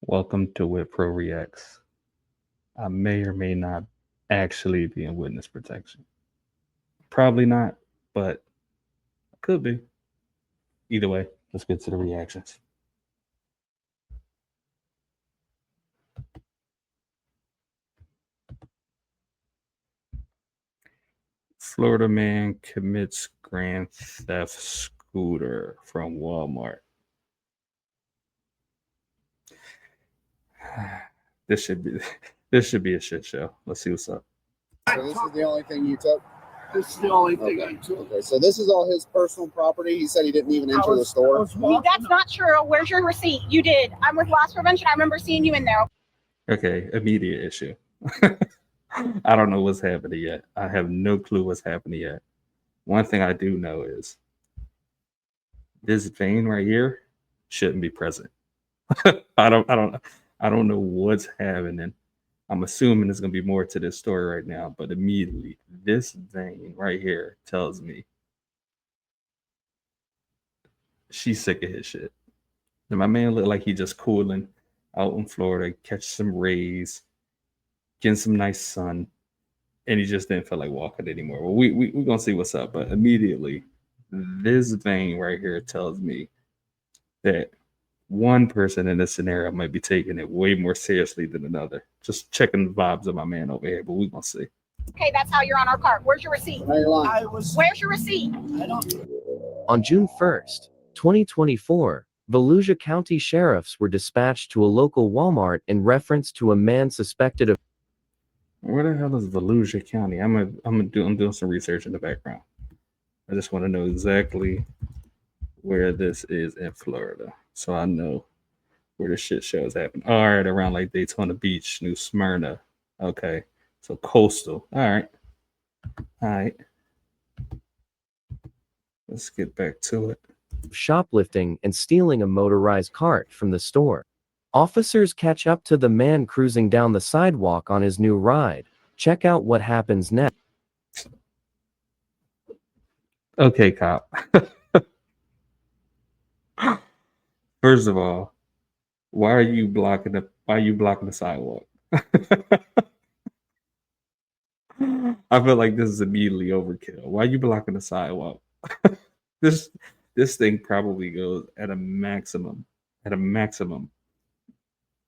Welcome to WitPro Reacts. I may or may not actually be in witness protection. Probably not, but could be. Either way, let's get to the reactions. Florida man commits grand theft scooter from Walmart. This should be a shit show. Let's see what's up. So this is the only thing you took? This is the only thing I took. Okay, so this is all his personal property. He said he didn't even enter the store. That's not true. Where's your receipt? You did. I'm with loss prevention. I remember seeing you in there. Okay, immediate issue. I don't know what's happening yet. I have no clue what's happening yet. One thing I do know is this vein right here shouldn't be present. I don't know what's happening. I'm assuming there's gonna be more to this story right now, but immediately this vein right here tells me she's sick of his shit. And my man looked like he just cooling out in Florida, catch some rays, getting some nice sun, and he just didn't feel like walking anymore. Well, we're gonna see what's up, but immediately this vein right here tells me that one person in this scenario might be taking it way more seriously than another. Just checking the vibes of my man over here, but we're gonna see. Okay, that's how you're on our cart. Where's your receipt? Where's your receipt? On June 1st, 2024, Volusia County sheriffs were dispatched to a local Walmart in reference to a man suspected of. Where the hell is Volusia County? I'm doing some research in the background. I just want to know exactly where this is in Florida, so I know where the shit shows happen. All right, around like Daytona Beach, New Smyrna. Okay, so coastal. All right. Let's get back to it. Shoplifting and stealing a motorized cart from the store. Officers catch up to the man cruising down the sidewalk on his new ride. Check out what happens next. Okay, cop. First of all, why are you blocking the sidewalk? I feel like this is immediately overkill. Why are you blocking the sidewalk? This thing probably goes at a maximum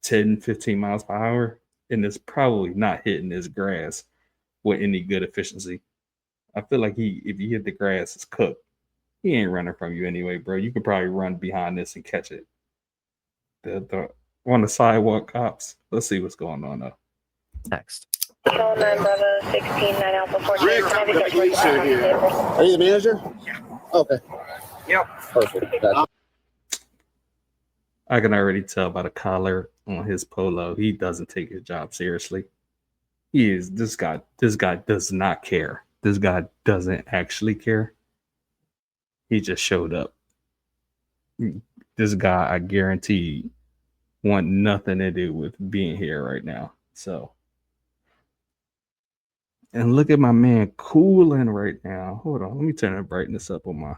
10, 15 miles per hour, and it's probably not hitting this grass with any good efficiency. I feel like if he hit the grass, it's cooked. He ain't running from you anyway, bro. You could probably run behind this and catch it. The on the sidewalk cops. Let's see what's going on though. Next. Rick, are you the manager? Yeah. Okay. Yep. Perfect. Gotcha. I can already tell by the collar on his polo, he doesn't take his job seriously. This guy does not care. This guy doesn't actually care. He just showed up. This guy, I guarantee, want nothing to do with being here right now. So, and look at my man cooling right now. Hold on, let me turn the brightness up on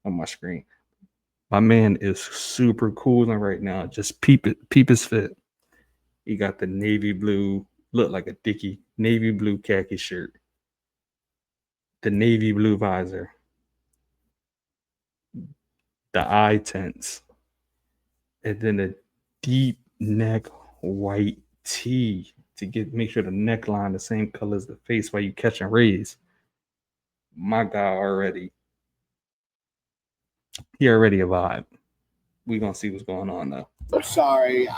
my screen. My man is super cooling right now. Just peep his fit. He got the navy blue, look like a Dickie, navy blue khaki shirt, the navy blue visor, the eye tints, and then a deep neck white tee to make sure the neckline the same color as the face while you catching rays. My guy he already a vibe. We gonna see what's going on though. I'm sorry,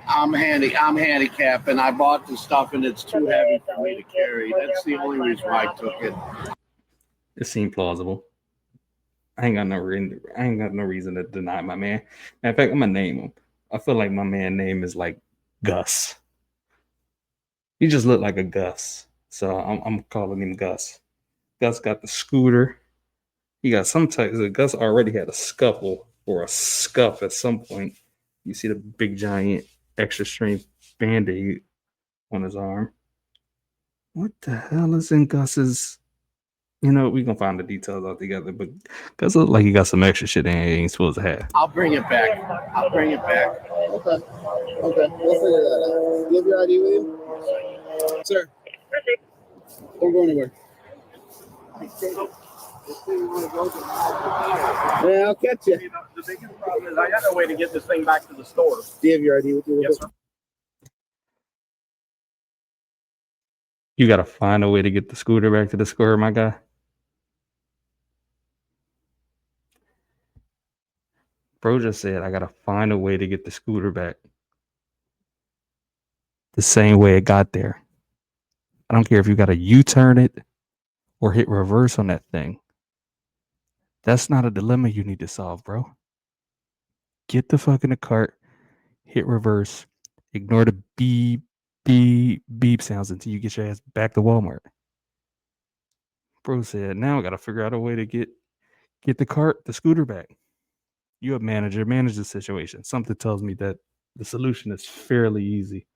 I'm handicapped, and I bought the stuff, and it's too heavy for me to carry. That's the only reason why I took it. It seemed plausible. I ain't got no reason to deny my man. In fact, I'm gonna name him. I feel like my man's name is like Gus. He just looked like a Gus, so I'm calling him Gus. Gus got the scooter. He got some type. Gus already had a scuffle or a scuff at some point. You see the big giant extra strength band-aid on his arm. What the hell is in Gus's You know, we gonna find the details out together, but Gus look like he got some extra shit he ain't supposed to have. I'll bring it back. I'll bring it back. Okay. Okay. We'll figure that out. Do you have your ID with you? Sir. Don't go anywhere. Yeah, I'll catch you. The biggest problem is I got no way to get this thing back to the store. Do you have your ID with you? Yes, sir. You gotta find a way to get the scooter back to the store, my guy. Bro just said I gotta find a way to get the scooter back the same way it got there. I don't care if you gotta U-turn it or hit reverse on that thing. That's not a dilemma you need to solve, bro. Get the fuck in the cart, hit reverse, ignore the beep, beep, beep sounds until you get your ass back to Walmart. Bro said, now I gotta figure out a way to get the scooter back. You a manager, manage the situation. Something tells me that the solution is fairly easy.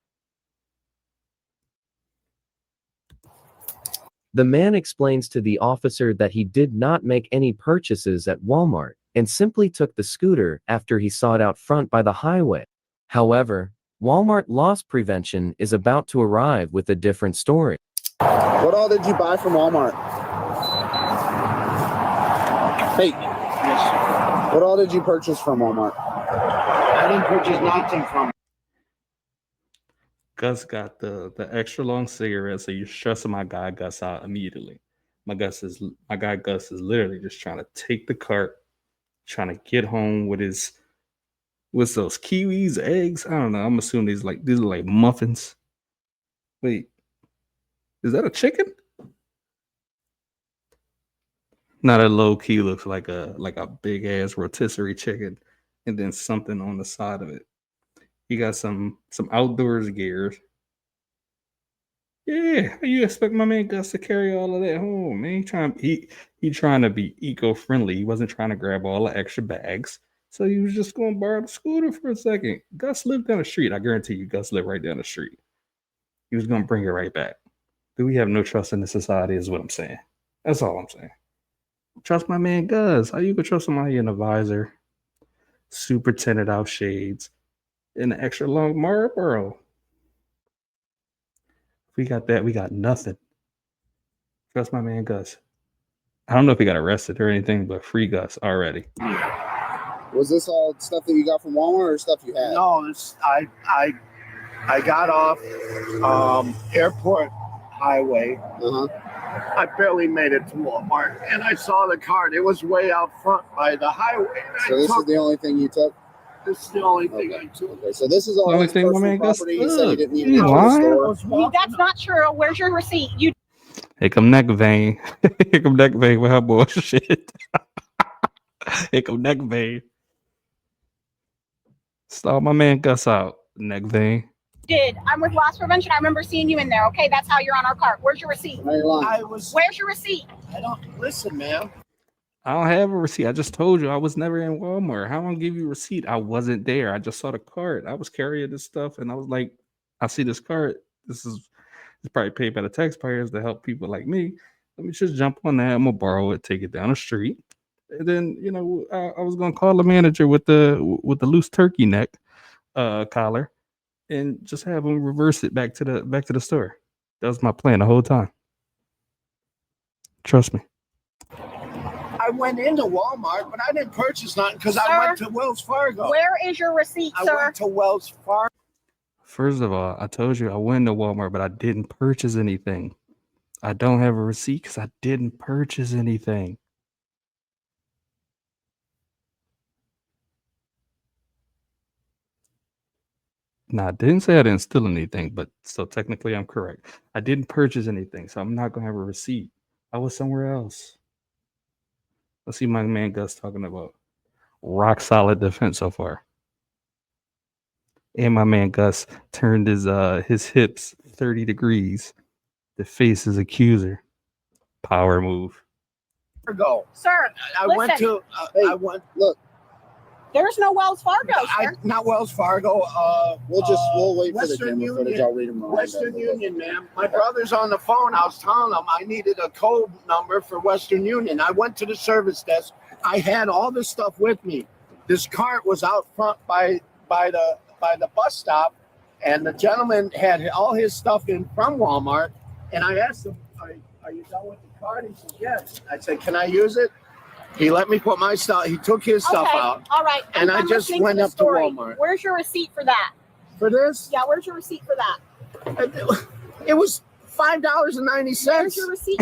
The man explains to the officer that he did not make any purchases at Walmart and simply took the scooter after he saw it out front by the highway. However, Walmart loss prevention is about to arrive with a different story. What all did you buy from Walmart? Hey, Yes. what all did you purchase from Walmart? I didn't purchase nothing from. Gus got the extra long cigarette, so you're stressing my guy Gus out immediately. My guy Gus is literally just trying to take the cart, trying to get home with those kiwis, eggs. I don't know. I'm assuming these are like muffins. Wait, is that a chicken? Not a low key looks like a big ass rotisserie chicken, and then something on the side of it. You got some outdoors gear. Yeah, how you expect my man Gus to carry all of that home, man? He trying to be eco-friendly. He wasn't trying to grab all the extra bags. So he was just going to borrow the scooter for a second. Gus lived down the street. I guarantee you, Gus lived right down the street. He was going to bring it right back. Do we have no trust in the society is what I'm saying. That's all I'm saying. Trust my man Gus. How you could trust somebody in a visor, super tinted out shades, and an extra long Marlboro? If we got that, we got nothing. Trust my man Gus. I don't know if he got arrested or anything, but free Gus already. Was this all stuff that you got from Walmart or stuff you had? No, I got off Airport Highway. Uh-huh. I barely made it to Walmart, and I saw the cart. It was way out front by the highway. So this is the only thing you took? This is the only thing I took. Okay, so this is all The only his thing my personal man Gus property. He said he didn't even You go to lying? the store. That's not true. Where's your receipt? You Here come neck vein. Here come neck vein with her bullshit. Here come neck vein. Stall my man Gus out, neck vein. did. I'm with loss prevention. I remember seeing you in there. Okay, that's how you're on our cart. Where's your receipt? Now you're lying. I was. Where's your receipt? I don't listen, man. I don't have a receipt. I just told you I was never in Walmart. How am I gonna give you a receipt? I wasn't there. I just saw the cart. I was carrying this stuff, and I was like, I see this cart. It's probably paid by the taxpayers to help people like me. Let me just jump on that. I'm gonna borrow it, take it down the street, and then I was gonna call the manager with the loose turkey neck collar, and just have him reverse it back to the store. That was my plan the whole time. Trust me. I went into Walmart, but I didn't purchase nothing because I Sir, went to Wells Fargo. Where is your receipt, I sir? went to Wells Fargo. First of all, I told you I went to Walmart, but I didn't purchase anything. I don't have a receipt because I didn't purchase anything. Now, I didn't say I didn't steal anything, but so technically I'm correct. I didn't purchase anything, so I'm not going to have a receipt. I was somewhere else. Let's see my man Gus talking about rock solid defense so far. And my man Gus turned his hips 30 degrees to face his accuser. Power move. Go. Sir, I listen. went to. Hey, I went. Look, There's no Wells Fargo, sir. Not Wells Fargo. We'll wait for the Western camera footage. Union. I'll read them. Western Union, ma'am. My brother's on the phone. I was telling him I needed a code number for Western Union. I went to the service desk. I had all this stuff with me. This cart was out front by the bus stop, and the gentleman had all his stuff in from Walmart. And I asked him, "Are you done with the cart?" He said, "Yes." I said, "Can I use it?" He let me put my stuff. He took his stuff out. All right. And I I'm just listening went the up to story. Walmart. Where's your receipt for that? For this? Yeah, where's your receipt for that? It was $5.90. Where's your receipt?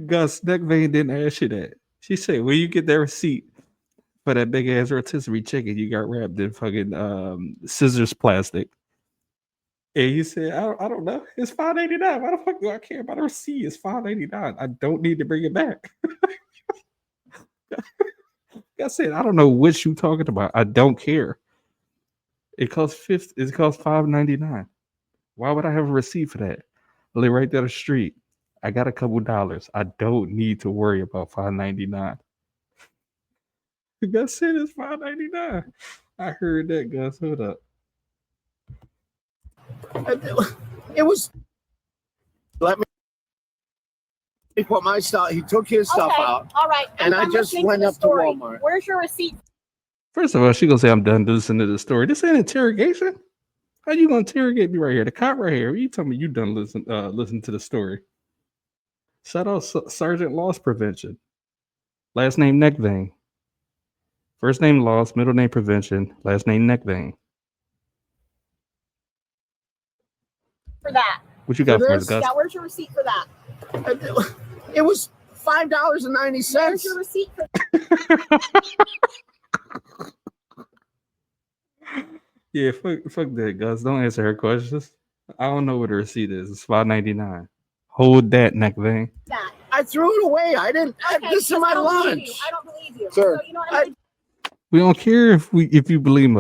Gus, that vein didn't ask you that. She said, "Where you get that receipt for that big ass rotisserie chicken you got wrapped in fucking scissors plastic?" And you said, I don't know. It's $5.89. Why the fuck do I care about a receipt? It's $5.89. I don't need to bring it back." I said, "I don't know what you talking about. I don't care. It costs $5.99. Why would I have a receipt for that? I live right down the street. I got a couple dollars. I don't need to worry about $5.99. Gus said it's $5.99. I heard that, Gus. Hold up. It was. Let me put my stuff. He took his stuff out. All right. And I I'm just listening went the up to story. Walmart. Where's your receipt? First of all, she gonna say I'm done listening to the story. This ain't interrogation. How you gonna interrogate me right here? The cop right here. You tell me you done listen to the story. Shout out Sergeant Loss Prevention. Last name Neck Vein. First name Loss, middle name Prevention, last name Neck Vein. For that. What you got for us, this? Gus? Yeah, where's your receipt for that? It was $5.90. Where's your receipt for that? Yeah, fuck that, Gus. Don't answer her questions. I don't know what the receipt is. It's $5.99. Hold that, Neck Vein. That. I threw it away. I didn't. Okay, This is my I don't believe lunch. you. I don't believe you. Sir. So, you know what I'm We don't care if you believe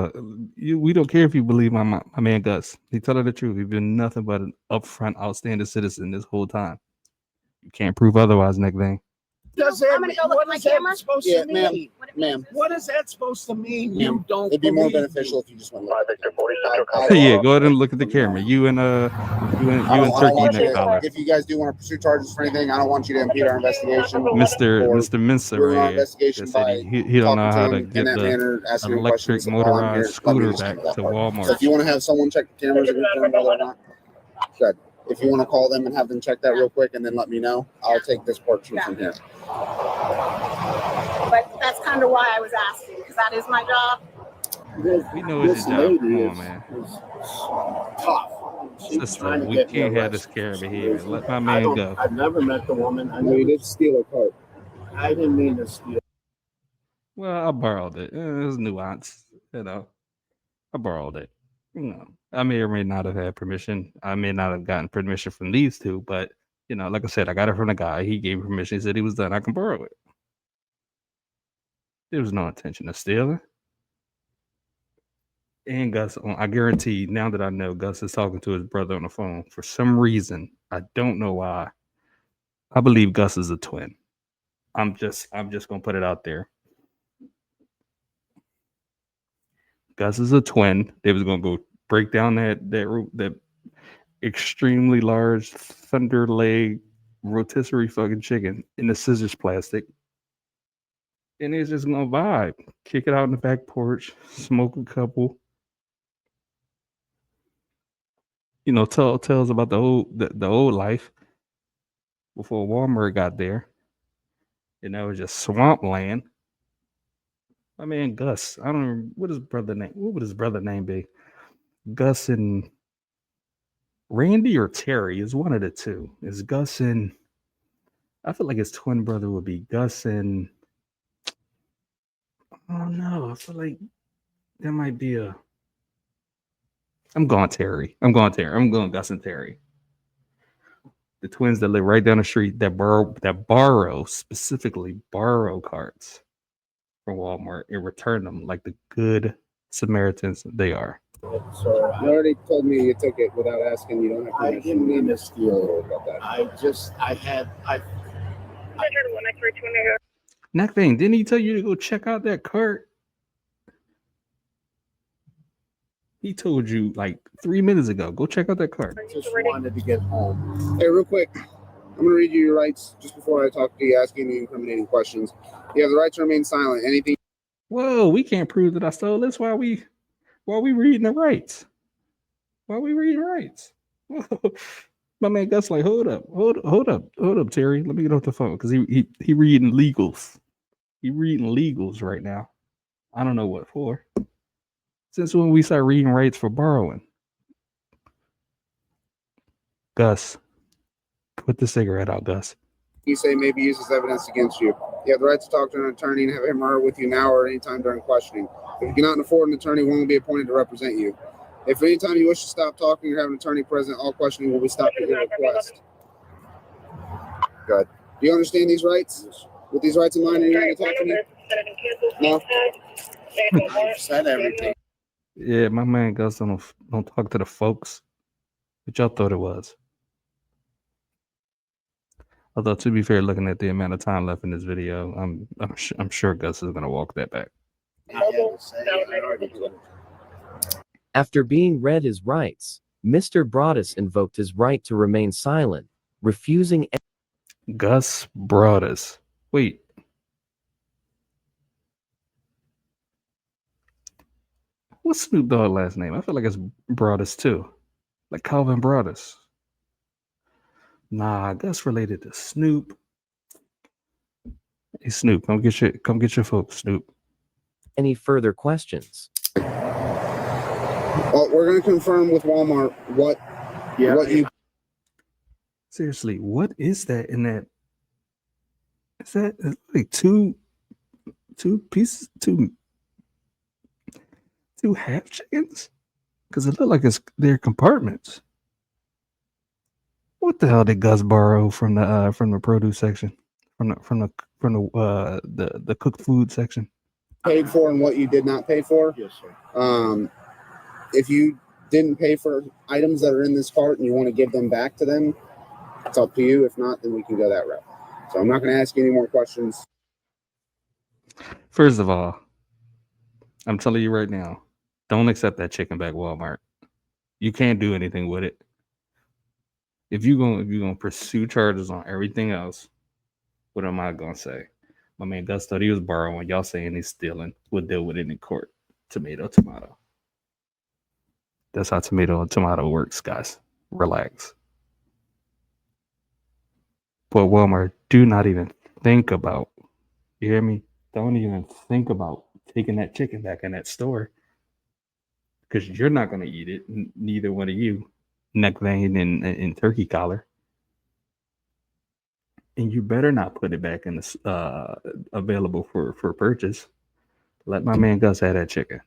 we don't care if you believe my man Gus. He tell her the truth. He's been nothing but an upfront, outstanding citizen this whole time. You can't prove otherwise, Neck Vein. Does that I'm gonna mean, go look what at my is that camera. supposed Yeah, to ma'am. mean? Ma'am, What is that supposed to mean? Ma'am, You don't. it'd be more believe beneficial me. if you just went. I'll- Yeah, go ahead and look at the camera. You and Turkey want Neck you Collar. to, if you guys do want to pursue charges for anything, I don't want you to impede our investigation. Mr. Mincer ruin our right here. investigation That said by he don't know talking how to to him in get that the manner, asking him electric questions. So while I'm here, motorized let me scooter just back handle that to part. Walmart. So if you want to have someone check the cameras and confirm whether or not, good. If you want to call them and have them check that real quick and then let me know, I'll take this portrait from here. But that's kind of why I was asking, because that is my job. We know it's your job. Come on, man. Tough. Sister, we can't have this care behavior. Let my man go. I've never met the woman. I know you did steal a cart. I didn't mean to steal. Well, I borrowed it. There's nuance, I borrowed it. I may or may not have had permission. I may not have gotten permission from these two, but like I said, I got it from the guy. He gave me permission. He said he was done. I can borrow it. There was no intention of stealing. And Gus, I guarantee now that I know Gus is talking to his brother on the phone for some reason. I don't know why. I believe Gus is a twin. I'm just gonna put it out there. Gus is a twin. They was gonna go break down that extremely large thunder leg rotisserie fucking chicken in the scissors plastic. And it's just gonna vibe. Kick it out in the back porch, smoke a couple. Tells about the old life before Walmart got there. And that was just swampland. My man Gus. I don't know what would his brother name be? Gus and Randy or Terry is one of the two. Is Gus and I feel like his twin brother would be Gus and oh no, I feel like there might be I'm going Terry. I'm going Gus and Terry. The twins that live right down the street that specifically borrow carts from Walmart and return them like the good Samaritans they are. So You already told me you took it without asking. You don't have I permission. didn't mean to steal it. About that. Next thing, didn't he tell you to go check out that cart? He told you like 3 minutes ago. Go check out that cart. I just wanted to get home. Hey, real quick, I'm going to read you your rights just before I talk to you, asking the incriminating questions. You have the right to remain silent. Anything. Whoa, we can't prove that I stole this while we reading the rights. While we reading rights. Whoa. My man Gus like, hold up, Terry. Let me get off the phone because he reading legals. He reading legals right now. I don't know what for. Since when we start reading rights for borrowing? Gus, put the cigarette out, Gus. You say may be used as evidence against you. You have the right to talk to an attorney and have him or her with you now or anytime during questioning. If you cannot afford an attorney, one will be appointed to represent you. If any time you wish to stop talking or have an attorney present, all questioning will be stopped at your request. Good. Do you understand these rights? With these rights in mind, are you going to talk to me? No. I've said everything. Yeah, my man Gus don't talk to the folks. What y'all thought it was. Although to be fair, looking at the amount of time left in this video, I'm sure Gus is gonna walk that back. I had to say it. I already did. After being read his rights, Mr. Broadus invoked his right to remain silent, refusing. Gus Broadus. Wait. What's Snoop Dogg last name? I feel like it's Broadus too. Like Calvin Broadus. Nah, Gus related to Snoop. Hey Snoop, come get your folks, Snoop. Any further questions? Well, we're going to confirm with Walmart what you. Seriously, what is that in that? Is that like two pieces, two half chickens? Because it looked like it's their compartments. What the hell did Gus borrow from the produce section, from the cooked food section? Paid for and what you did not pay for. Yes, sir. If you didn't pay for items that are in this cart and you want to give them back to them, it's up to you. If not, then we can go that route. So I'm not going to ask you any more questions. First of all, I'm telling you right now, don't accept that chicken back, Walmart. You can't do anything with it. If you're gonna pursue charges on everything else, what am I gonna say? My man Gus thought he was borrowing. Y'all saying he's stealing. We'll deal with it in court. Tomato. That's how tomato and tomato works, guys. Relax. But Walmart, do not even think about. You hear me? Don't even think about taking that chicken back in that store, because you're not gonna eat it. Neither one of you, neck vein and turkey collar. And you better not put it back in the available for purchase. Let my man Gus have that chicken.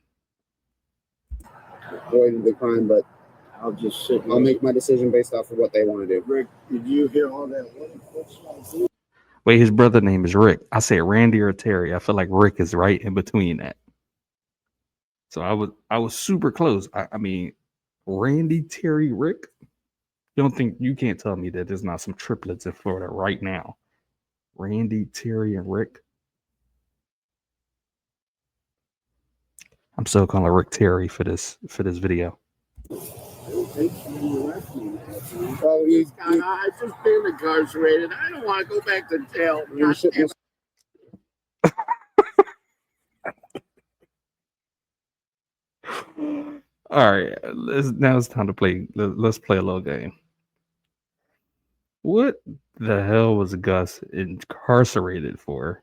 Avoided the crime, but I'll just sit. I'll make my decision based off of what they want to do. Rick, did you hear all that? Wait, his brother name is Rick. I said Randy or Terry. I feel like Rick is right in between that. So I was super close. I mean, Randy, Terry, Rick. You can't tell me that there's not some triplets in Florida right now. Randy, Terry, and Rick. I'm still calling Rick Terry for this video. Well, I just been incarcerated. I don't want to go back to jail. All right, now it's time to play. Let's play a little game. What the hell was Gus incarcerated for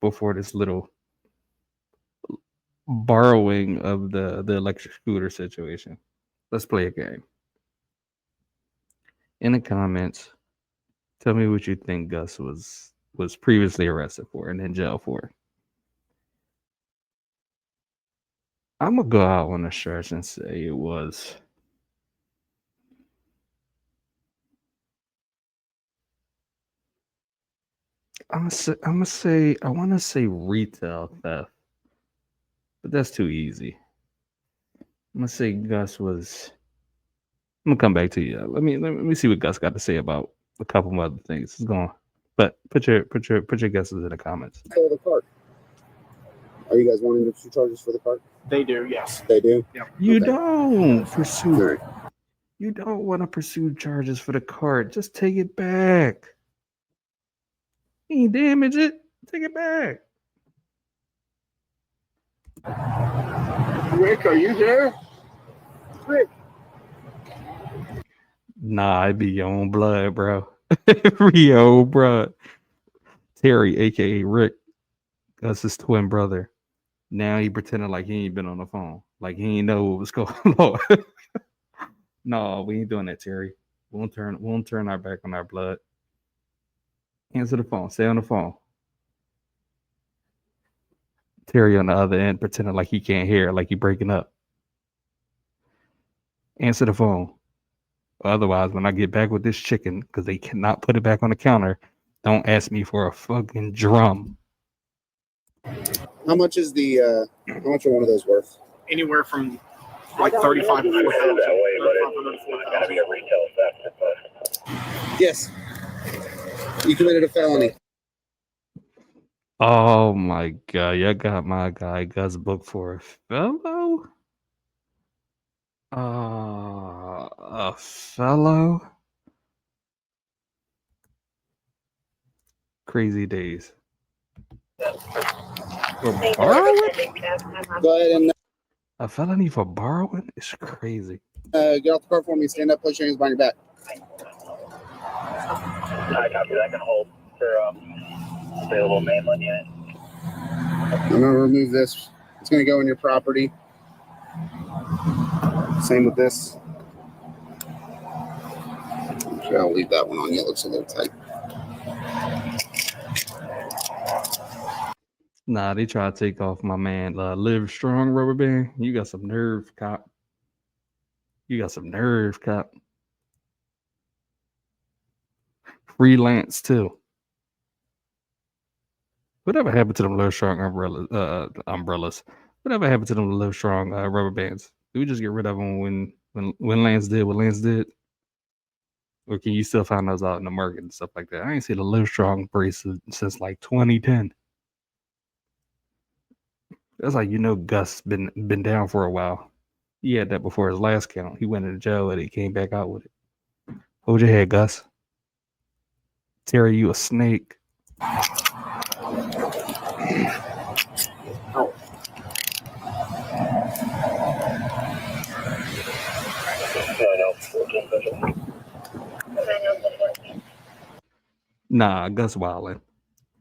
before this little borrowing of the electric scooter situation? Let's play a game. In the comments, tell me what you think Gus was previously arrested for and in jail for. I'm gonna go out on a stretch and say it was. I want to say retail theft, but that's too easy. I'm gonna say Gus was. I'm gonna come back to you. Let me see what Gus got to say about a couple of other things. It's going. But put your guesses in the comments. For the cart. Are you guys wanting to pursue charges for the cart? They do, yes. They do. You Okay. don't pursue. All right. You don't want to pursue charges for the cart. Just take it back. You ain't damage it. Take it back. Rick, are you there? Rick. Nah, it be your own blood, bro. Your own blood. Terry, aka Rick, that's his twin brother. Now he pretending like he ain't been on the phone, like he ain't know what was going on. No, we ain't doing that, Terry. We won't turn our back on our blood. Answer the phone. Stay on the phone. Terry on the other end pretending like he can't hear, like he breaking up. Answer the phone. Otherwise, when I get back with this chicken, because they cannot put it back on the counter, don't ask me for a fucking drum. How much is the? How much are one of those worth? Anywhere from like 35 to 4,000. Yes. You committed a felony. Oh my god, you got my guy Gus booked for a fellow? A fellow? Crazy days. For borrowing? Go ahead and A felony for borrowing? It's crazy. get off the car for me. Stand up. Place your hands behind your back. I copy that. I can hold for available mainland unit. I'm gonna remove this. It's gonna go in your property. Same with this. Actually, I'll leave that one on you. It looks a little tight. Nah, they try to take off my man Live Strong rubber band. You got some nerve, cop. You got some nerve, cop. Freelance too. Whatever happened to them Live Strong umbrellas? Whatever happened to them Live Strong rubber bands? Did we just get rid of them when Lance did what Lance did? Or can you still find those out in the market and stuff like that? I ain't seen a Live Strong bracelet since like 2010. That's like Gus been down for a while. He had that before his last count. He went into jail and he came back out with it. Hold your head, Gus. Terry, you a snake. Nah, Gus wildin'.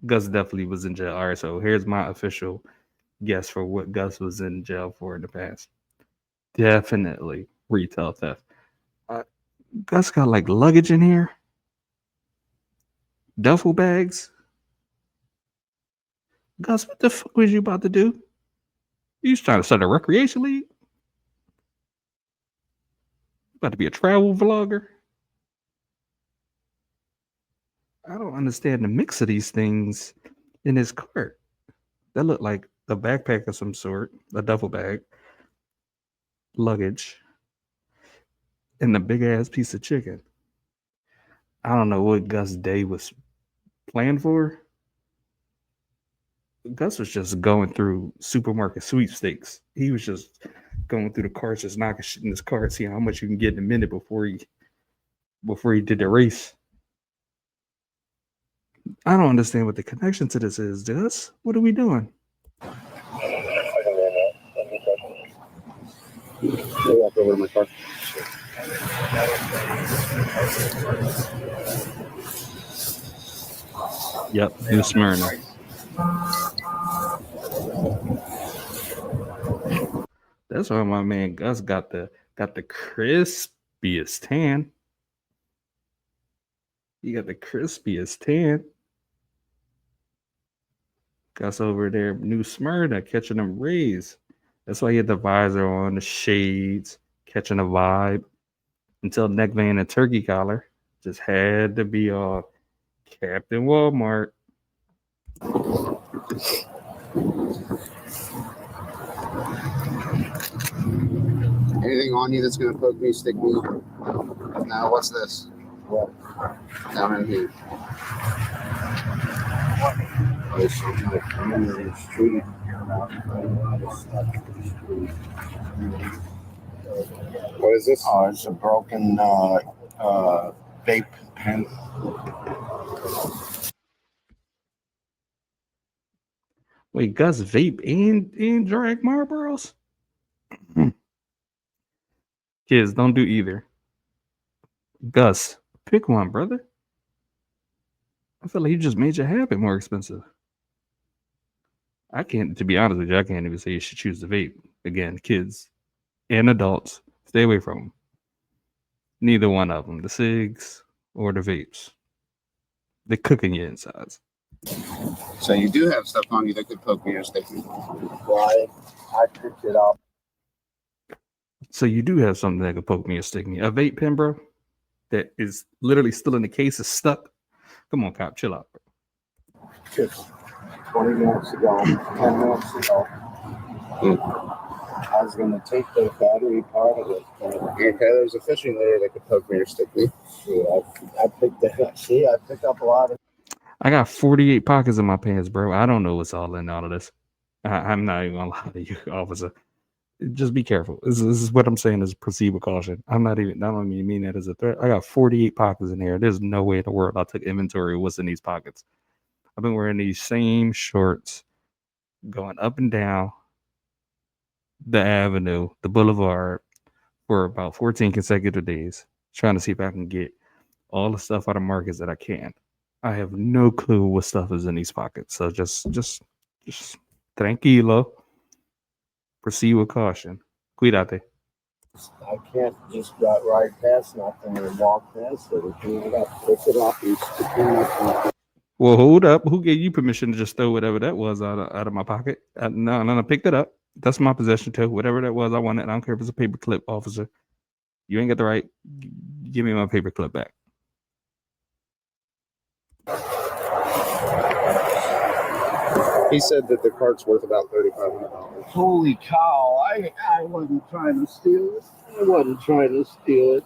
Gus definitely was in jail. All right, so here's my official guess for what Gus was in jail for in the past. Definitely retail theft. Gus got like luggage in here, duffel bags. Gus, what the fuck was you about to do? You was trying to start a recreation league? About to be a travel vlogger? I don't understand the mix of these things in his cart. That looked like a backpack of some sort, a duffel bag, luggage, and a big ass piece of chicken. I don't know what Gus' day was planned for. Gus was just going through supermarket sweepstakes. He was just going through the carts, just knocking shit in his cart, seeing how much you can get in a minute before he did the race. I don't understand what the connection to this is, Gus. What are we doing? I'll walk over to my car. Yep, New Smyrna. That's why my man Gus got the crispiest tan. He got the crispiest tan. Gus over there, New Smyrna, catching them rays. That's why he had the visor on, the shades, catching a vibe. Until neckband and turkey collar. Just had to be all Captain Walmart. Anything on you that's gonna poke me, stick me? No. What's this? What? Down in here. There's something like coming in the street. A lot of stuff in the street. What is this? Oh, it's a broken vape pen. Wait, Gus vape and drag Marlboros? Kids, don't do either. Gus, pick one, brother. I feel like you just made your habit more expensive. I can't, to be honest with you, I can't even say you should choose the vape. Again, kids and adults, stay away from them. Neither one of them, the cigs or the vapes. They're cooking your insides. So you do have stuff on you that could poke me or stick me. Why? I picked it up. So you do have something that could poke me or stick me. A vape pen, bro, that is literally still in the case, is stuck. Come on, cop, chill out, bro. Just 20 minutes ago, 10 minutes ago, I was going to take the battery part of it. Okay, there's a fishing lure that could poke me or stick me. Yeah, I picked that up. See, I picked up a lot of. I got 48 pockets in my pants, bro. I don't know what's all in all of this. I'm not even gonna lie to you, officer. Just be careful. This is what I'm saying is proceed with caution. I don't even mean that as a threat. I got 48 pockets in here. There's no way in the world I took inventory of what's in these pockets. I've been wearing these same shorts going up and down the avenue, the boulevard, for about 14 consecutive days, trying to see if I can get all the stuff out of markets that I can. I have no clue what stuff is in these pockets. So just tranquilo. Proceed with caution. Cuídate. I can't just drive right past nothing and walk past it. I got to pick it up and stick it. Well, hold up. Who gave you permission to just throw whatever that was out of my pocket? No, I picked it up. That's my possession too. Whatever that was, I want it. I don't care if it's a paper clip, officer. You ain't got the right. Give me my paper clip back. He said that the cart's worth about $3,500. Holy cow! I wasn't trying to steal it. I wasn't trying to steal it.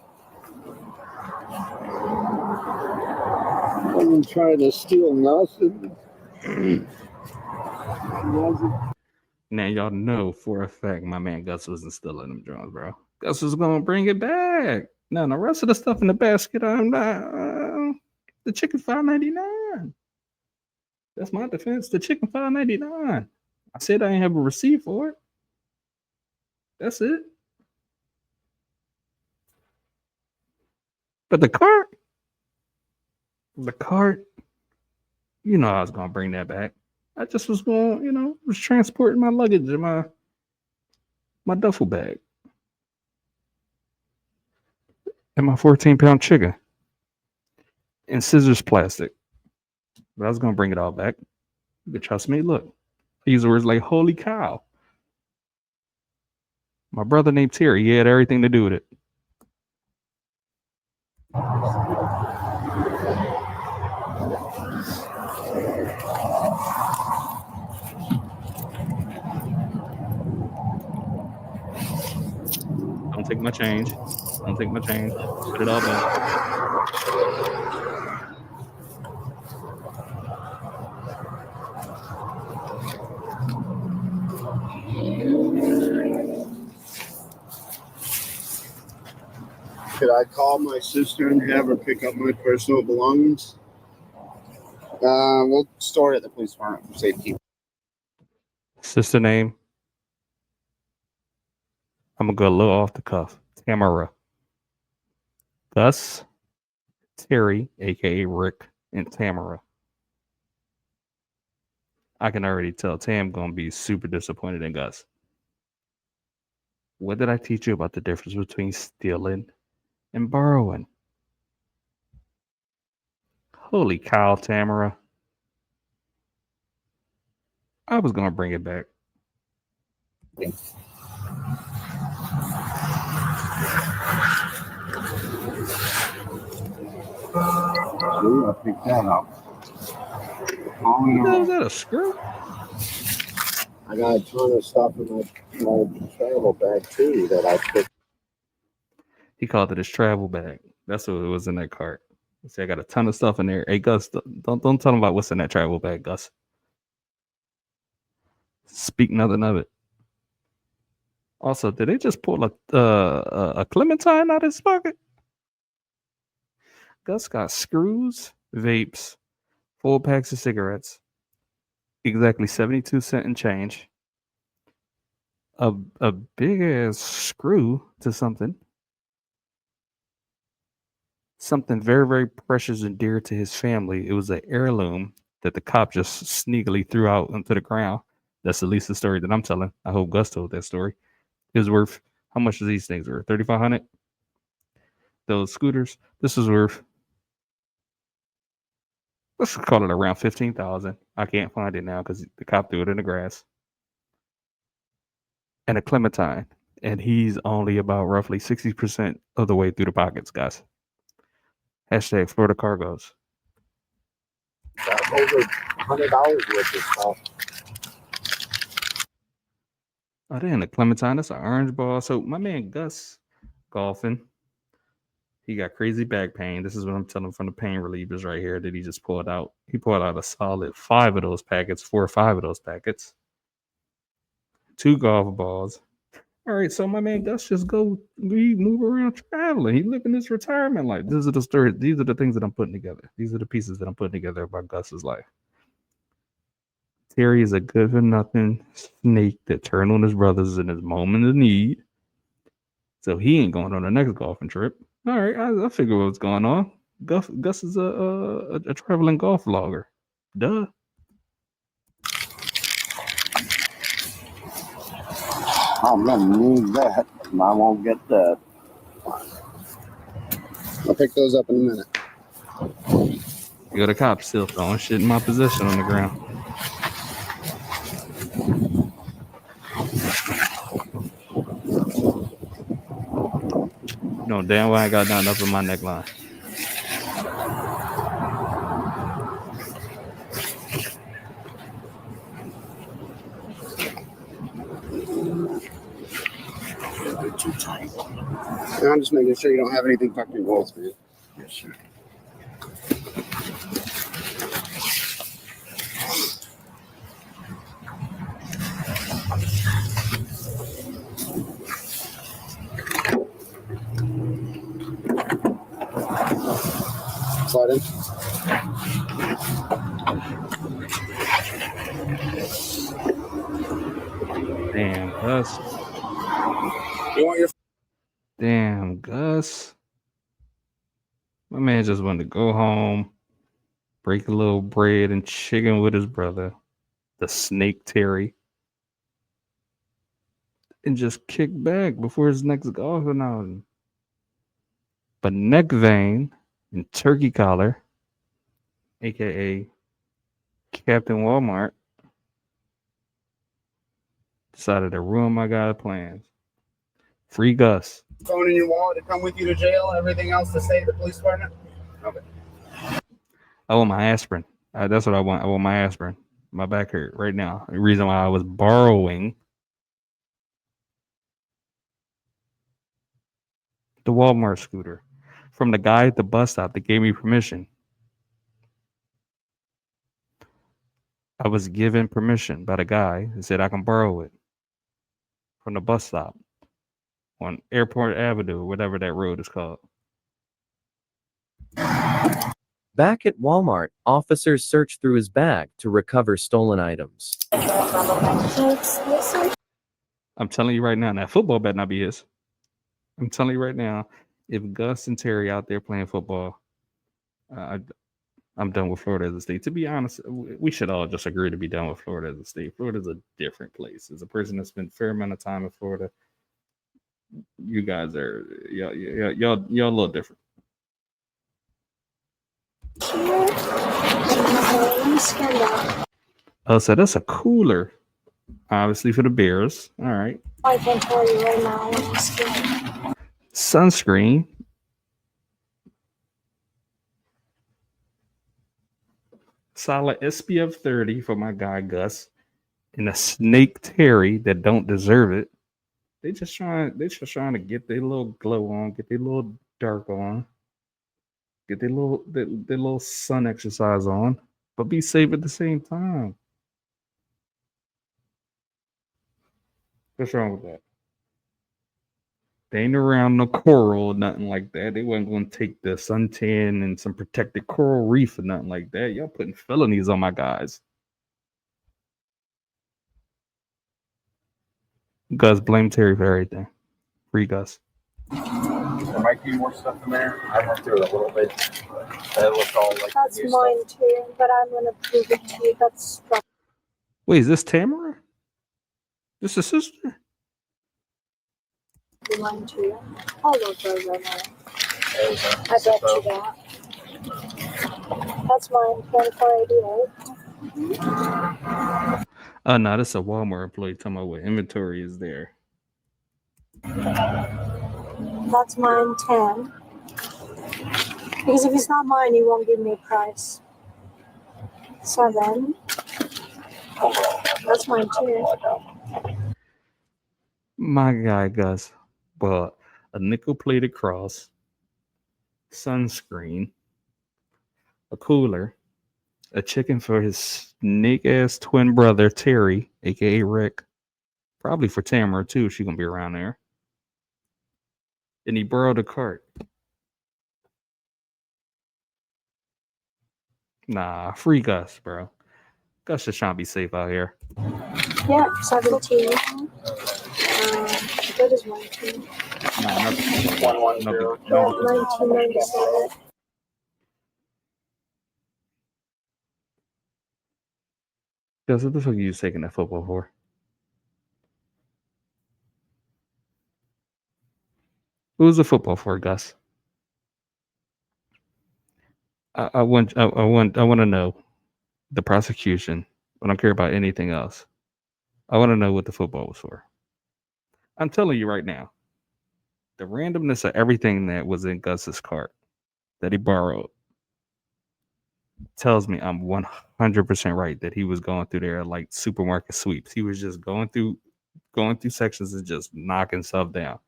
I wasn't trying to steal nothing. Now y'all know for a fact my man Gus wasn't stealing them drones, bro. Gus was gonna bring it back. Now the rest of the stuff in the basket, I'm not. The chicken $5.99. That's my defense. The chicken $5.99. I said I didn't have a receipt for it. That's it. But the cart, you know I was gonna bring that back. I just was going, was transporting my luggage in my duffel bag. And my 14-pound chicken. And scissors plastic. But I was gonna bring it all back. You can trust me. Look. I use words like holy cow. My brother named Terry, he had everything to do with it. Don't take my change. Don't take my change. Put it all back. Could I call my sister and have her pick up my personal belongings? We'll store it at the police department for safekeeping. Sister name. I'm gonna go a little off the cuff. Tamara. Gus, Terry, aka Rick, and Tamara. I can already tell Tam gonna be super disappointed in Gus. What did I teach you about the difference between stealing and borrowing? Holy cow, Tamara. I was gonna bring it back. I picked that up. Was that a screw? I got a ton of stuff in my travel bag too that I picked. He called it his travel bag. That's what it was in that cart. He said, I got a ton of stuff in there. Hey, Gus, don't tell him about what's in that travel bag, Gus. Speak nothing of it. Also, did they just pull a clementine out of his pocket? Gus got screws, vapes, 4 packs of cigarettes, exactly 72 cents and change, a big ass screw to something very, very precious and dear to his family. It was an heirloom that the cop just sneakily threw out into the ground. That's at least the story that I'm telling. I hope Gus told that story. It was worth, how much is these things worth? 3,500. Those scooters. This is worth, let's call it around 15,000. I can't find it now because the cop threw it in the grass. And a clementine, and he's only about roughly 60% of the way through the pockets, guys. Hashtag Florida Cargos. That's over $100 worth of stuff. Oh, damn, the clementine. That's an orange ball. So my man Gus golfing. He got crazy back pain. This is what I'm telling him from the pain relievers right here that he just pulled out. He pulled out a solid 5 of those packets, 4 or 5 of those packets. 2 golf balls. All right, so my man Gus just move around traveling. He living his retirement life. These are the stories. These are the things that I'm putting together. These are the pieces that I'm putting together about Gus's life. Terry is a good for nothing snake that turned on his brothers in his moment of need. So he ain't going on the next golfing trip. All right, I figure what's going on. Gus is a traveling golf vlogger. Duh. I'm gonna need that. I won't get that. I'll pick those up in a minute. You got a cop still throwing shit in my possession on the ground. You know damn well I got nothing up in my neckline. Too tight. I'm just making sure you don't have anything tucked in bolts, man. Yes, sir. Slide in. Damn, Gus. You want your Damn, Gus. My man just wanted to go home, break a little bread and chicken with his brother, the snake Terry, and just kick back before his next golfing outing. But neck vein and turkey collar, aka Captain Walmart, decided to ruin my guy's plans. Free Gus. phone in your wallet to come with you to jail? Everything else to stay at the police department? Okay. I want my aspirin. That's what I want. I want my aspirin. My back hurt right now. The reason why I was borrowing the Walmart scooter from the guy at the bus stop that gave me permission. I was given permission by the guy who said I can borrow it from the bus stop on Airport Avenue, whatever that road is called. Back at Walmart, officers searched through his bag to recover stolen items. I'm telling you right now, that football better not be his. I'm telling you right now, if Gus and Terry out there playing football, I'm done with Florida as a state. To be honest, we should all just agree to be done with Florida as a state. Florida's a different place. As a person that spent a fair amount of time in Florida, you guys are y'all a little different. Oh, so that's a cooler, obviously for the Bears. All right. I can tell you right now. I'm scared. Sunscreen. Solid SPF 30 for my guy Gus, and a snake Terry that don't deserve it. They just trying to get their little glow on, get their little dark on, get their little sun exercise on, but be safe at the same time. What's wrong with that? They ain't around no coral or nothing like that. They wasn't gonna take the suntan and some protected coral reef or nothing like that. Y'all putting felonies on my guys. Gus, blame Terry for everything. Free Gus. There might be more stuff in there. I went through it a little bit. It looked all like That's the new mine stuff. too, but I'm gonna prove it to you. That's Wait, is this Tamara? This is sister? mine too. All of those are mine. There's a- I bet you that. That's mine, 2488. Oh no, this is a Walmart employee talking about what inventory is there. That's mine, 10. Because if it's not mine, he won't give me a price. 7. That's mine too. My guy Gus bought a nickel plated cross, sunscreen, a cooler, a chicken for his snake ass twin brother Terry, aka Rick. Probably for Tamara too, she gonna be around there. And he borrowed a cart. Nah, free Gus, bro. Gus just trying to be safe out here. Yeah, 17. That is mine too. Nah, nothing. 110. Yeah, 1997. Gus, what the fuck are you taking that football for? Who's the football for, Gus? I want to know the prosecution. I don't care about anything else. I want to know what the football was for. I'm telling you right now, the randomness of everything that was in Gus's cart that he borrowed tells me I'm 100% right that he was going through there like supermarket sweeps. He was just going through sections and just knocking stuff down.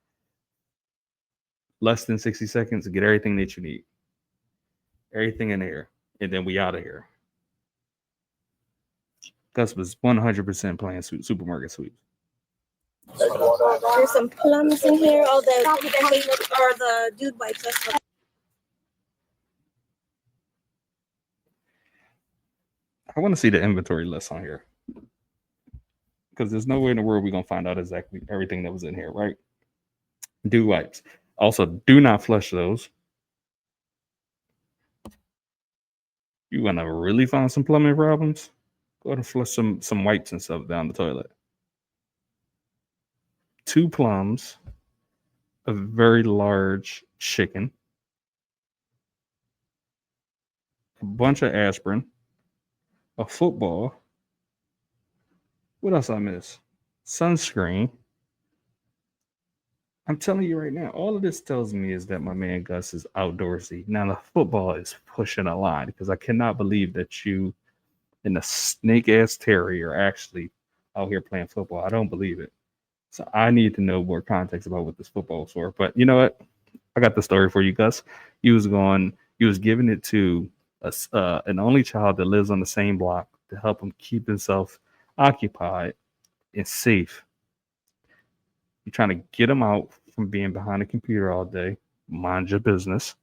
Less than 60 seconds to get everything that you need. Everything in here. And then we out of here. Gus was 100% playing supermarket sweeps. There's some plums in here. Oh, the dude wipes. That's what. I want to see the inventory list on here. Because there's no way in the world we're going to find out exactly everything that was in here, right? Dew wipes. Also, do not flush those. You want to really find some plumbing problems? Go ahead and flush some wipes and stuff down the toilet. 2 plums. A very large chicken. A bunch of aspirin. A football. What else I miss? Sunscreen. I'm telling you right now, all of this tells me is that my man Gus is outdoorsy. Now the football is pushing a line because I cannot believe that you and the snake ass Terry are actually out here playing football. I don't believe it. So I need to know more context about what this football is for. But you know what? I got the story for you, Gus. He was giving it to an only child that lives on the same block to help him keep himself occupied and safe. You're trying to get him out from being behind a computer all day, mind your business,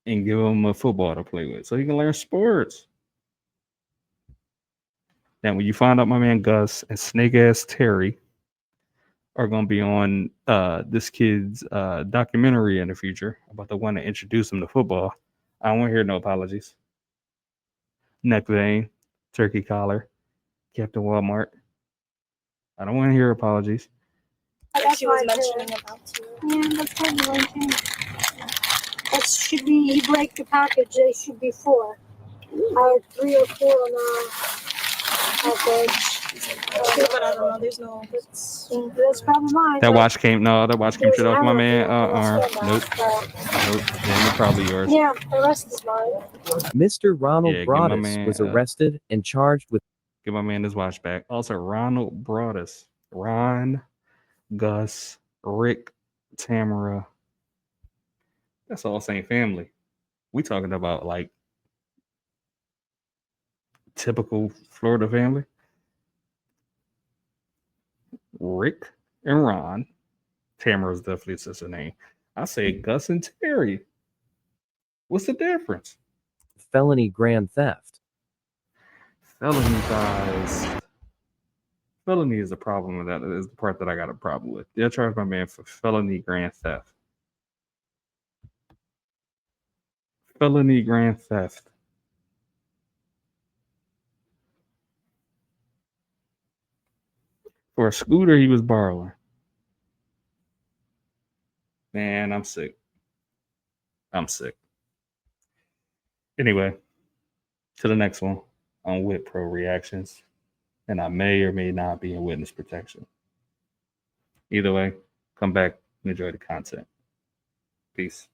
and give him a football to play with so he can learn sports. Now, when you find out my man Gus and snake ass Terry are going to be on this kid's documentary in the future about the one that introduced him to football, I don't want to hear no apologies. Neck vein, turkey collar, Captain Walmart. I don't want to hear apologies. That's She was mine too. mentioning about you. Yeah, that's probably mine too. That should be, he break the package, they should be 4. I had 3 or 4 on the package. But I don't know. There's no. That's probably mine. That but watch came straight off my man. Nope. Nope. Damn, probably yours. Yeah, the rest is mine. Mr. Ronald Yeah, give my Broadus man, was arrested and charged with Give my man his watch back. Also, Ronald Broadus. Ron, Gus, Rick, Tamara. That's all same family. We talking about like typical Florida family. Rick and Ron. Tamara's definitely a sister name. I say Gus and Terry. What's the difference? Felony grand theft. Felony guys. Felony is the problem with that. Is the part that I got a problem with. They'll charge my man for felony grand theft. Felony grand theft. For a scooter he was borrowing. Man, I'm sick. I'm sick. Anyway, to the next one on WitPro Reactions. And I may or may not be in witness protection. Either way, come back and enjoy the content. Peace.